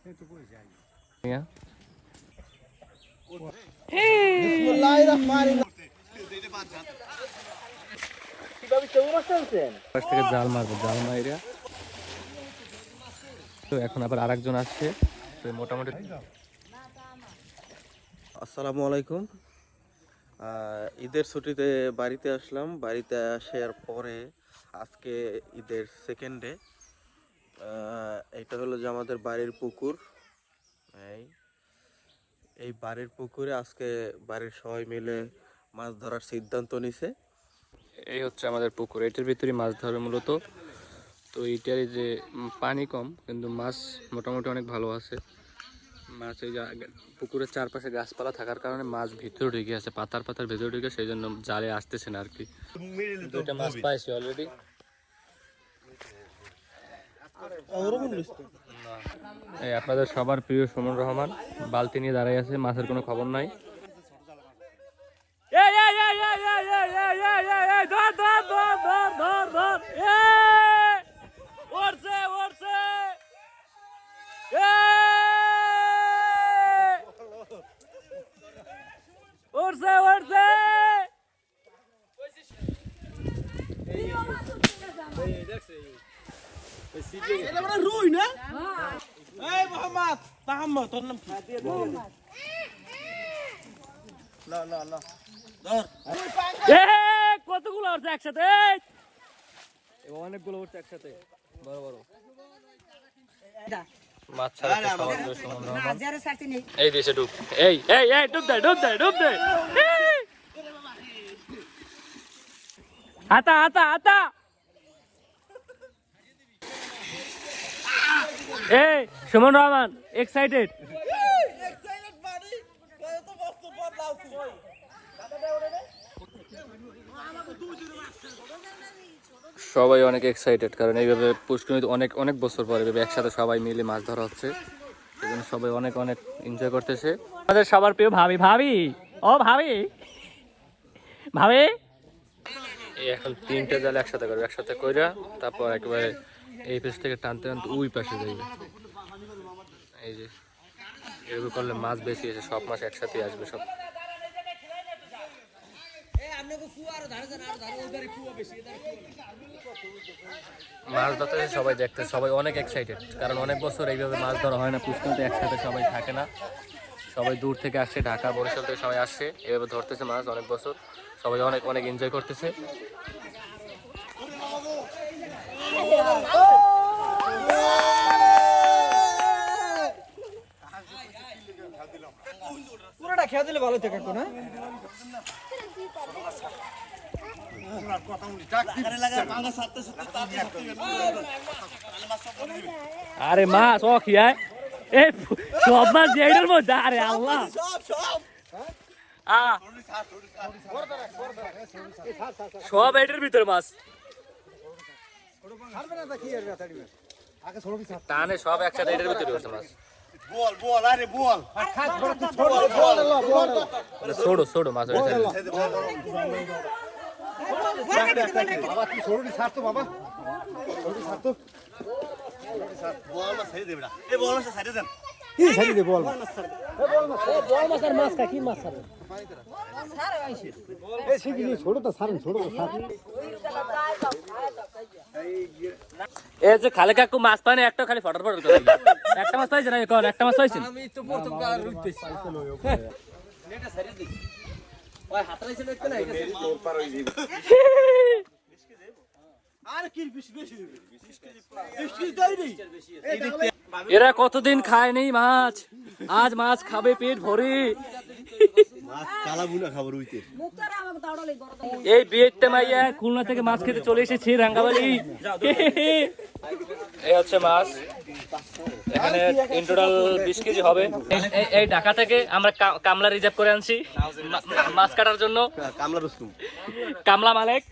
জাল মারবো, জাল মাইরা তো এখন আবার আরেকজন আসছে তো মোটামুটি। আসসালামু আলাইকুম। ঈদের ছুটিতে বাড়িতে আসলাম। বাড়িতে আসার পরে আজকে ঈদের সেকেন্ড ডে। এটা হলো যে আমাদের বাড়ির পুকুর। এই বাড়ির পুকুরে আজকে বাড়ির সবাই মিলে মাছ ধরার সিদ্ধান্ত নিছে। এই হচ্ছে আমাদের পুকুর, এটার ভিতরে মাছ ধরে মূলত। তো এইটার যে পানি কম কিন্তু মাছ মোটামুটি অনেক ভালো আছে। মাছ এই পুকুরের চারপাশে গাছপালা থাকার কারণে মাছ ভিতরে ঢুকে আছে, পাতার ভিতরে ঢুকে, সেই জন্য জালে আসতেছে না আর কি। দুইটা মাছ পাইছি অলরেডি। এই আপনাদের সবার প্রিয় সুমন রহমান বালতি নিয়ে দাঁড়াই আছে, মাছের কোনো খবর নাই। কতগুলো উঠছে একসাথে? অনেকগুলো উঠছে একসাথে, বড় বড় মাছ ছাড়া। এই দেশে ডুব, এই এই এই ডুব দে, ডুব দে, ডুব দে। আতা আতা আতা। এই সুমন রহমান এক্সাইটেড। সবাই অনেক এক্সাইটেড, কারণ এইভাবে পুষ্করিণীতে অনেক অনেক বছর পরে একসাথে সবাই মিলে মাছ ধরা হচ্ছে। এই জন্য সবাই অনেক অনেক এনজয় করতেছে। আমাদের সবার প্রিয় ভাবি, ভাবি ও ভাবি, ভাবি এই এখন তিনটে জাল একসাথে করবে, একসাথে কইরা তারপর একেবারে এই পেছ থেকে টানতে টানতে ওই পাশে যাইবে। এই যে এরকম করলে মাছ বেশি আছে, সব মাছ একসাথে আসবে সব। মাছ ধরতে সবাই দেখতে, সবাই অনেক এক্সাইটেড, কারণ অনেক বছর এইভাবে মাছ ধরা হয় না। পুষ্করিণীতে একসাথে সবাই থাকে না, সবাই দূর থেকে আসছে, ঢাকা বরিশাল থেকে সবাই আসছে, এভাবে ধরতেছে মাছ অনেক বছর। সবাই অনেক অনেক এনজয় করতেছে। পুরোটা খেয়ে দিলে ভালো থাকে না? আরে মাছ ও খিয়ায় এই সব মাছ এটার মধ্যে। আরে আল্লাহ, সব এটার ভিতরে মাছ টানে, সব একসাথে এটার ভিতরে বসে মাছ। ছোড়ো ছোড়ো মাছ এই যে খালে কাকু মাছ পায় না, একটা খালি ফটার ফটার করে একটা মাছ পাইছে না? এখন একটা মাছ পাইছেন? আমি তো প্রথম কার রুইতেছি। এটা সারি দি ওই হাতরাইছে দেখতে না, এটা তোর পার হই যাবে। আর কি বেশি বেশি দিবে, 20 কেজি দেই দেই। এরা কতদিন খায় নাই মাছ, আজ মাছ খাবে পেট ভরে। মাছ কালা বুনা খাবার হইতে এই বিয়েতে মাইয়া খুলনা থেকে মাছ খেতে চলে এসেছি রাঙ্গাবাড়ি। এই হচ্ছে মাছ, এখানে ইন টোটাল 20 কেজি হবে। এই ঢাকা থেকে আমরা কামলা রিজার্ভ করে আনছি মাছ কাটার জন্য। কামলা মালিক,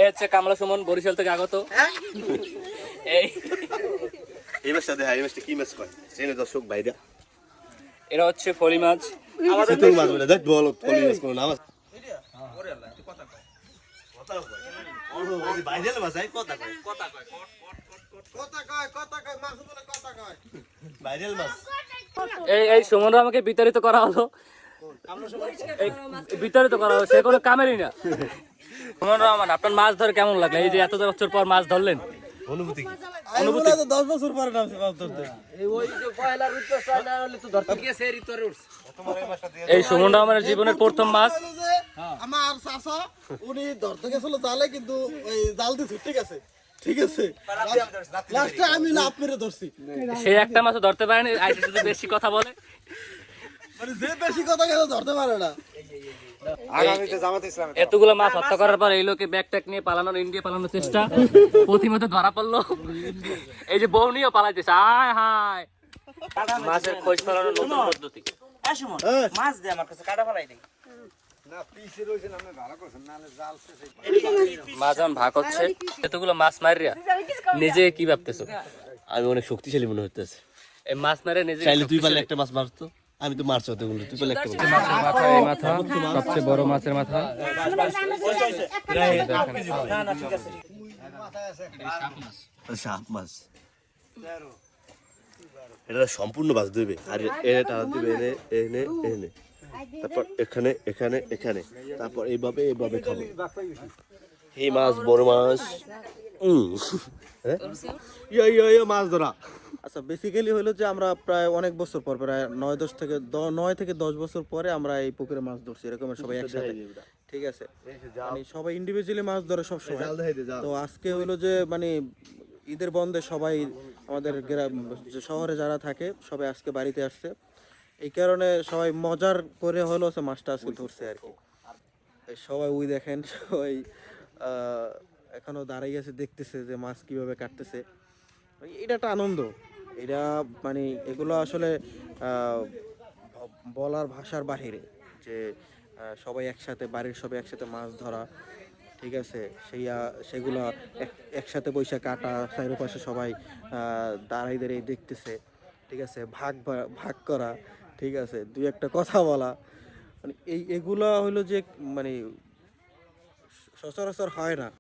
এই হচ্ছে কামলা সুমন বরিশাল থেকে আগত। এই মাছটা দেখা, এই মাছটা কি মাছ কয় সেটা দর্শক ভাইরা, এরা হচ্ছে ফলি মাছ। আমাদের তো মাছ বলে দেখ বল, ফলি মাছ কোন নাম আছে? ওরে আল্লাহ তুই কথা কয়, কথা কয় ও ওই বাইরেল মাছ আই কথা কয়, কথা কয় কট কট কট কট কথা কয় মাছ বলে কথা কয়। এই এই সুমন আমাকে বিতাড়িত করা হলো, এই বিতাড়িত করা হলো, সে কোনো কামেরই না। সুমন রহমান, আপনার মাছ ধরে কেমন লাগলো? এই যে এত বছর পর মাছ ধরলেন, অনুভূতি কি? অনুভূতি 10 বছর পরে নামছে মাছ ধরতে। এই সুমন রহমানের জীবনের প্রথম মাছ। আমার চাচা উনি ধরতে গেছিল জালে, কিন্তু ওই জাল দিছে, ঠিক আছে ঠিক আছে, লাস্টে আমি লাভ মেরে ধরছি। সে একটা মাছও ধরতে পারেনি, আইসে শুধু বেশি কথা বলে। মানে যে বেশি কথা গেলে ধরতে পারে না। এতগুলো মাছ হত্যা করার পর এই লোকে ব্যাগ ট্যাগ নিয়ে পালানোর, ইন্ডিয়া পালানোর চেষ্টা, প্রতিমধ্যে ধরা পড়লো। এই যে বউ নিয়েও পালাইতেছে, হায় হায়। মাছের খোঁজ পালানোর নতুন পদ্ধতি। মাছ দে আমার কাছে, কাটা ফেলাই দেই। মাছ যখন ভাগ হচ্ছে, এতগুলো মাছ মারিয়া নিজে কি ভাবতেছো? আমি অনেক শক্তিশালী মনে হইতেছে। এই মাছ মারে নিজে চাইলে তুই পারলে একটা মাছ মারতো, আমি তো মারছি অতগুলো, তুই পারলে একটা মাছ। মাথা, এই মাথা সবচেয়ে বড় মাছের মাথা। সাপ মাছ, এটা সম্পূর্ণ মাছ দিবে, আর এটা দিবে এনে এনে এনে, তারপর এখানে এখানে এখানে, তারপর এইভাবে এইভাবে খাবো। এই মাছ বড় মাছ, মাছ ধরা। আচ্ছা, বেসিক্যালি হলো যে আমরা প্রায় অনেক বছর পর, প্রায় 9 থেকে 10 বছর পরে আমরা এই পুকুরে মাছ ধরছি, এরকম সবাই একসাথে, ঠিক আছে। মানে সবাই ইন্ডিভিজুয়ালি মাছ ধরে সব সময়। তো আজকে হলো যে মানে ঈদের বন্ধে সবাই আমাদের গ্রাম, যে শহরে যারা থাকে সবাই আজকে বাড়িতে আসছে, এই কারণে সবাই মজার করে হলো সে মাছটা আজকে ধরছে আর কি। এই সবাই ওই দেখেন, সবাই এখনো দাঁড়াই আছে, দেখতেছে যে মাছ কিভাবে কাটতেছে। এটা একটা আনন্দ, এটা মানে এগুলো আসলে বলার ভাষার বাহিরে, যে সবাই একসাথে, বাড়ির সবাই একসাথে মাছ ধরা, ঠিক আছে, সেগুলো একসাথে বৈশা কাটা, চারিপাশে সবাই দাঁড়াই দাঁড়িয়ে দেখতেছে, ঠিক আছে, ভাগ করা, ঠিক আছে, দুই একটা কথা বলা, মানে এগুলা হলো যে মানে সচরাচর হয় না।